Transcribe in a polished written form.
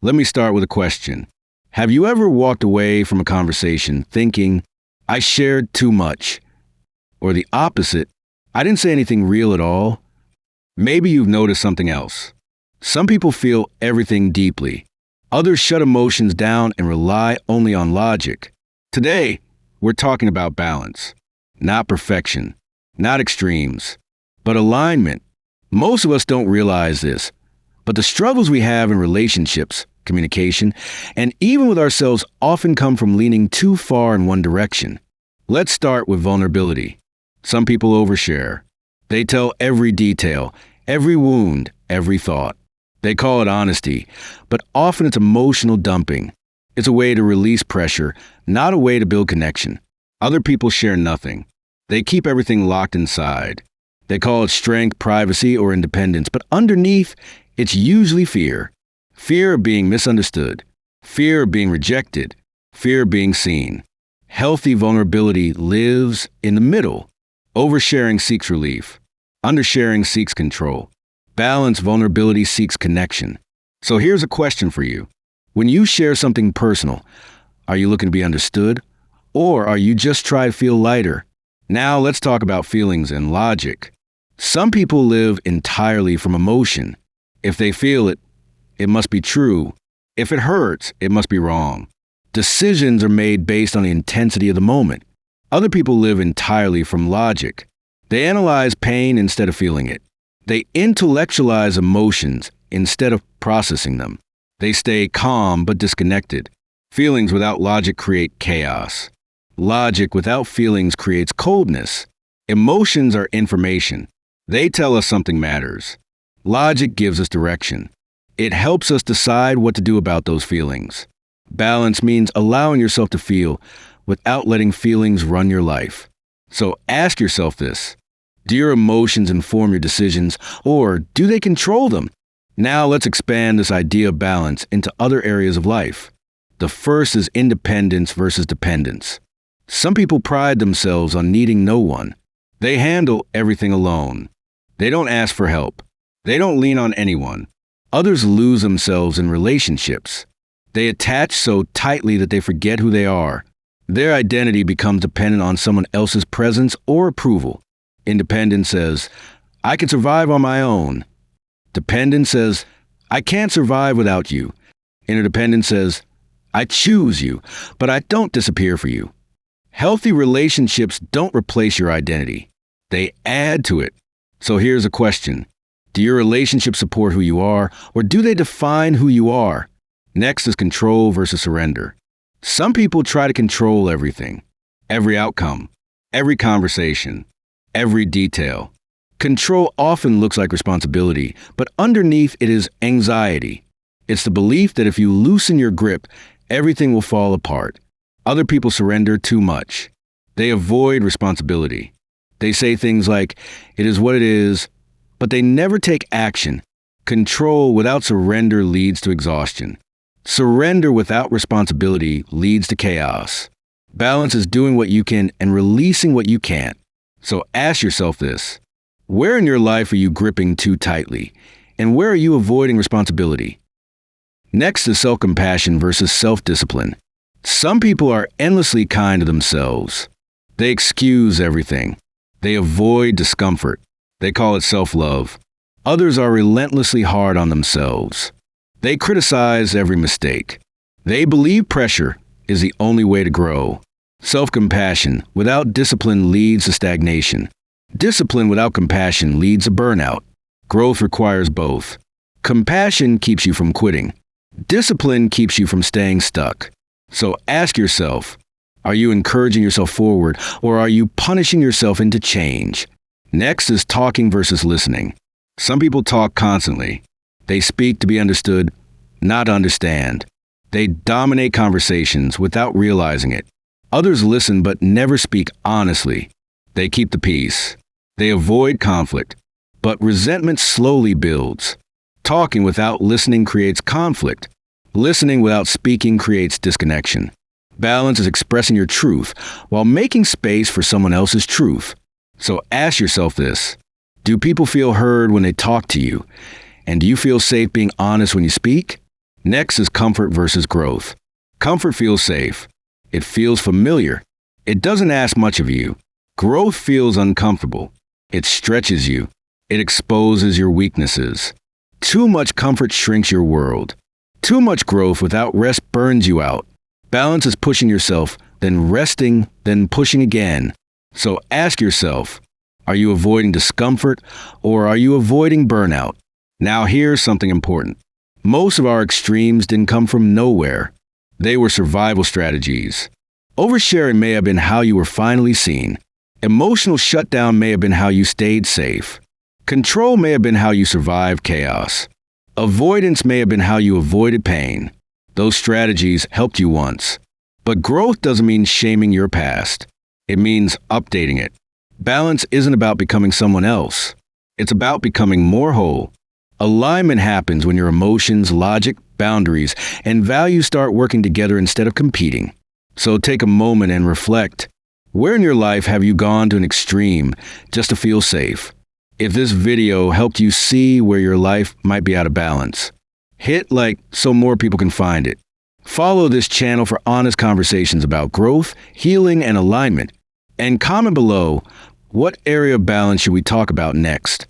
Let me start with a question. Have you ever walked away from a conversation thinking, I shared too much? Or the opposite, I didn't say anything real at all? Maybe you've noticed something else. Some people feel everything deeply. Others shut emotions down and rely only on logic. Today, we're talking about balance. Not perfection, not extremes, but alignment. Most of us don't realize this, but the struggles we have in relationships, communication, and even with ourselves often come from leaning too far in one direction. Let's start with vulnerability. Some people overshare. They tell every detail, every wound, every thought. They call it honesty, but often it's emotional dumping. It's a way to release pressure, not a way to build connection. Other people share nothing. They keep everything locked inside. They call it strength, privacy, or independence, but underneath, it's usually fear. Fear of being misunderstood. Fear of being rejected. Fear of being seen. Healthy vulnerability lives in the middle. Oversharing seeks relief. Undersharing seeks control. Balanced vulnerability seeks connection. So here's a question for you. When you share something personal, are you looking to be understood? Or are you just trying to feel lighter? Now let's talk about feelings and logic. Some people live entirely from emotion. If they feel it, it must be true. If it hurts, it must be wrong. Decisions are made based on the intensity of the moment. Other people live entirely from logic. They analyze pain instead of feeling it. They intellectualize emotions instead of processing them. They stay calm but disconnected. Feelings without logic create chaos. Logic without feelings creates coldness. Emotions are information. They tell us something matters. Logic gives us direction. It helps us decide what to do about those feelings. Balance means allowing yourself to feel without letting feelings run your life. So ask yourself this. Do your emotions inform your decisions, or do they control them? Now let's expand this idea of balance into other areas of life. The first is independence versus dependence. Some people pride themselves on needing no one. They handle everything alone. They don't ask for help. They don't lean on anyone. Others lose themselves in relationships. They attach so tightly that they forget who they are. Their identity becomes dependent on someone else's presence or approval. Independence says, I can survive on my own. Dependence says, I can't survive without you. Interdependence says, I choose you, but I don't disappear for you. Healthy relationships don't replace your identity. They add to it. So here's a question. Do your relationships support who you are, or do they define who you are? Next is control versus surrender. Some people try to control everything, every outcome, every conversation, every detail. Control often looks like responsibility, but underneath it is anxiety. It's the belief that if you loosen your grip, everything will fall apart. Other people surrender too much. They avoid responsibility. They say things like, it is what it is, but they never take action. Control without surrender leads to exhaustion. Surrender without responsibility leads to chaos. Balance is doing what you can and releasing what you can't. So ask yourself this. Where in your life are you gripping too tightly? And where are you avoiding responsibility? Next is self-compassion versus self-discipline. Some people are endlessly kind to themselves. They excuse everything. They avoid discomfort. They call it self-love. Others are relentlessly hard on themselves. They criticize every mistake. They believe pressure is the only way to grow. Self-compassion without discipline leads to stagnation. Discipline without compassion leads to burnout. Growth requires both. Compassion keeps you from quitting. Discipline keeps you from staying stuck. So ask yourself, are you encouraging yourself forward, or are you punishing yourself into change? Next is talking versus listening. Some people talk constantly. They speak to be understood, not to understand. They dominate conversations without realizing it. Others listen but never speak honestly. They keep the peace. They avoid conflict. But resentment slowly builds. Talking without listening creates conflict. Listening without speaking creates disconnection. Balance is expressing your truth while making space for someone else's truth. So ask yourself this. Do people feel heard when they talk to you? And do you feel safe being honest when you speak? Next is comfort versus growth. Comfort feels safe. It feels familiar. It doesn't ask much of you. Growth feels uncomfortable. It stretches you. It exposes your weaknesses. Too much comfort shrinks your world. Too much growth without rest burns you out. Balance is pushing yourself, then resting, then pushing again. So ask yourself, are you avoiding discomfort or are you avoiding burnout? Now here's something important. Most of our extremes didn't come from nowhere. They were survival strategies. Oversharing may have been how you were finally seen. Emotional shutdown may have been how you stayed safe. Control may have been how you survived chaos. Avoidance may have been how you avoided pain. Those strategies helped you once. But growth doesn't mean shaming your past. It means updating it. Balance isn't about becoming someone else. It's about becoming more whole. Alignment happens when your emotions, logic, boundaries, and values start working together instead of competing. So take a moment and reflect. Where in your life have you gone to an extreme just to feel safe? If this video helped you see where your life might be out of balance, hit like so more people can find it. Follow this channel for honest conversations about growth, healing, and alignment. And comment below, what area of balance should we talk about next?